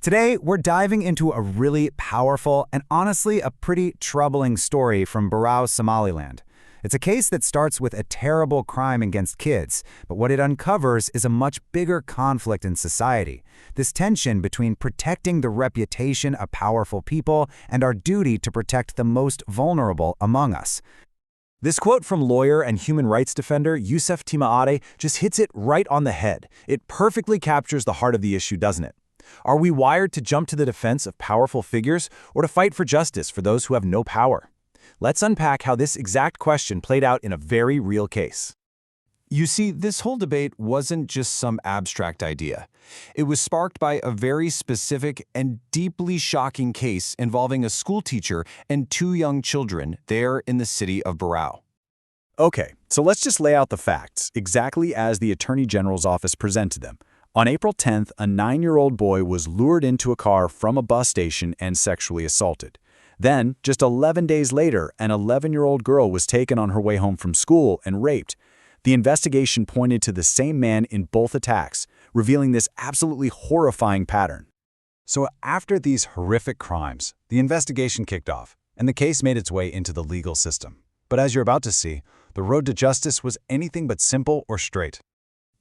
Today, we're diving into a really powerful and honestly a pretty troubling story from Barao, Somaliland. It's a case that starts with a terrible crime against kids, but what it uncovers is a much bigger conflict in society. This tension between protecting the reputation of powerful people and our duty to protect the most vulnerable among us. This quote from lawyer and human rights defender Yousef Timaade just hits it right on the head. It perfectly captures the heart of the issue, doesn't it? Are we wired to jump to the defense of powerful figures or to fight for justice for those who have no power? Let's unpack how this exact question played out in a very real case. You see, this whole debate wasn't just some abstract idea. It was sparked by a very specific and deeply shocking case involving a school teacher and two young children there in the city of Barao. Okay, so let's just lay out the facts, exactly as the Attorney General's office presented them. On April 10th, a 9-year-old boy was lured into a car from a bus station and sexually assaulted. Then, just 11 days later, an 11-year-old girl was taken on her way home from school and raped. The investigation pointed to the same man in both attacks, revealing this absolutely horrifying pattern. So after these horrific crimes, the investigation kicked off, and the case made its way into the legal system. But as you're about to see, the road to justice was anything but simple or straight.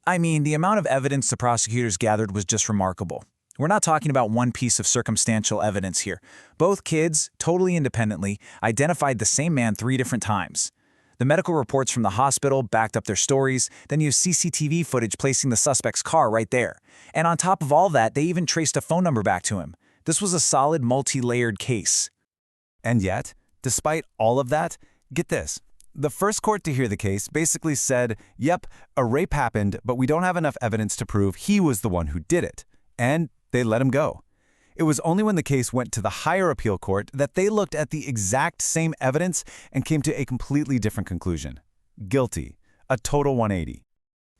I mean, the amount of evidence the prosecutors gathered was just remarkable. We're not talking about one piece of circumstantial evidence here. Both kids, totally independently, identified the same man 3 different times. The medical reports from the hospital backed up their stories, then used CCTV footage placing the suspect's car right there. And on top of all that, they even traced a phone number back to him. This was a solid, multi-layered case. And yet, despite all of that, get this. The first court to hear the case basically said, yep, a rape happened, but we don't have enough evidence to prove he was the one who did it. And they let him go. It was only when the case went to the higher appeal court that they looked at the exact same evidence and came to a completely different conclusion. Guilty. A total 180.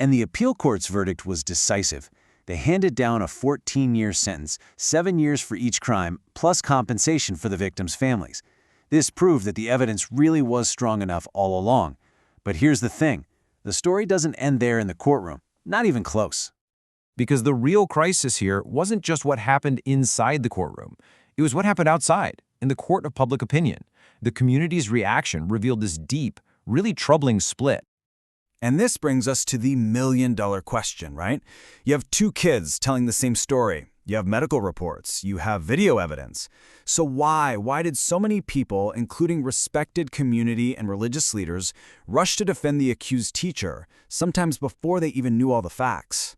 And the appeal court's verdict was decisive. They handed down a 14-year sentence, 7 years for each crime, plus compensation for the victims' families. This proved that the evidence really was strong enough all along. But here's the thing. The story doesn't end there in the courtroom. Not even close. Because the real crisis here wasn't just what happened inside the courtroom. It was what happened outside, in the court of public opinion. The community's reaction revealed this deep, really troubling split. And this brings us to the million-dollar question, right? You have 2 kids telling the same story. You have medical reports. You have video evidence. So why did so many people, including respected community and religious leaders, rush to defend the accused teacher, sometimes before they even knew all the facts?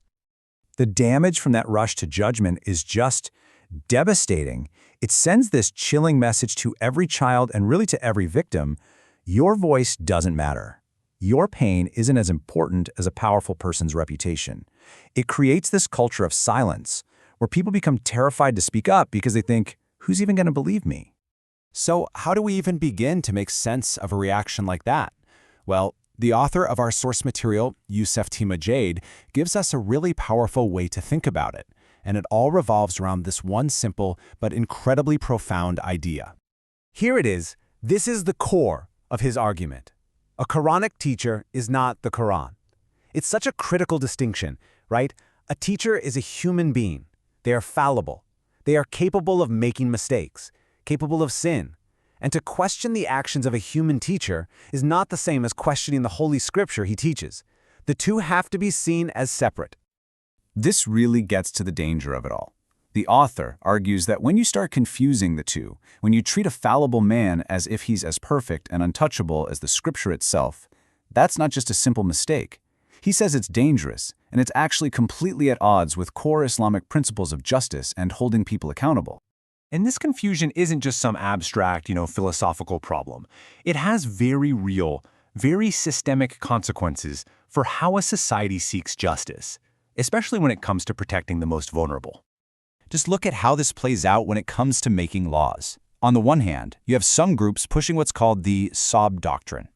The damage from that rush to judgment is just devastating. It sends this chilling message to every child and really to every victim. Your voice doesn't matter. Your pain isn't as important as a powerful person's reputation. It creates this culture of silence, where people become terrified to speak up because they think, who's even going to believe me? So how do we even begin to make sense of a reaction like that? Well, the author of our source material, Yousef Timaade, gives us a really powerful way to think about it, and it all revolves around this one simple but incredibly profound idea. Here it is. This is the core of his argument. A Quranic teacher is not the Quran. It's such a critical distinction, right? A teacher is a human being. They are fallible. They are capable of making mistakes, capable of sin. And to question the actions of a human teacher is not the same as questioning the Holy Scripture he teaches. The two have to be seen as separate. This really gets to the danger of it all. The author argues that when you start confusing the two, when you treat a fallible man as if he's as perfect and untouchable as the Scripture itself, that's not just a simple mistake. He says it's dangerous, and it's actually completely at odds with core Islamic principles of justice and holding people accountable. And this confusion isn't just some abstract, philosophical problem. It has very real, very systemic consequences for how a society seeks justice, especially when it comes to protecting the most vulnerable. Just look at how this plays out when it comes to making laws. On the one hand, you have some groups pushing what's called the Saab doctrine.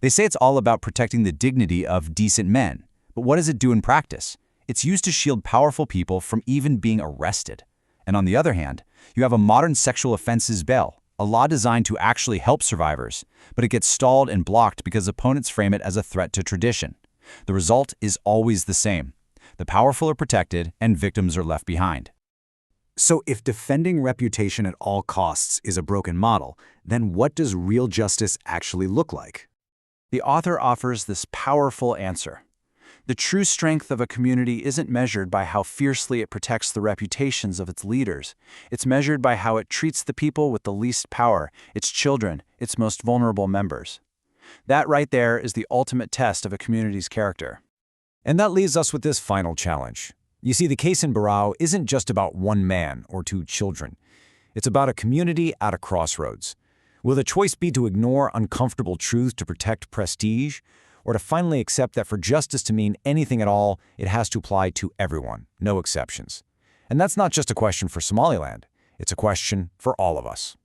They say it's all about protecting the dignity of decent men. But what does it do in practice? It's used to shield powerful people from even being arrested. And on the other hand, you have a modern sexual offenses bill, a law designed to actually help survivors, but it gets stalled and blocked because opponents frame it as a threat to tradition. The result is always the same. The powerful are protected and victims are left behind. So if defending reputation at all costs is a broken model, then what does real justice actually look like? The author offers this powerful answer. The true strength of a community isn't measured by how fiercely it protects the reputations of its leaders. It's measured by how it treats the people with the least power, its children, its most vulnerable members. That right there is the ultimate test of a community's character. And that leaves us with this final challenge. You see, the case in Barao isn't just about one man or two children. It's about a community at a crossroads. Will the choice be to ignore uncomfortable truth to protect prestige, or to finally accept that for justice to mean anything at all, it has to apply to everyone, no exceptions? And that's not just a question for Somaliland. It's a question for all of us.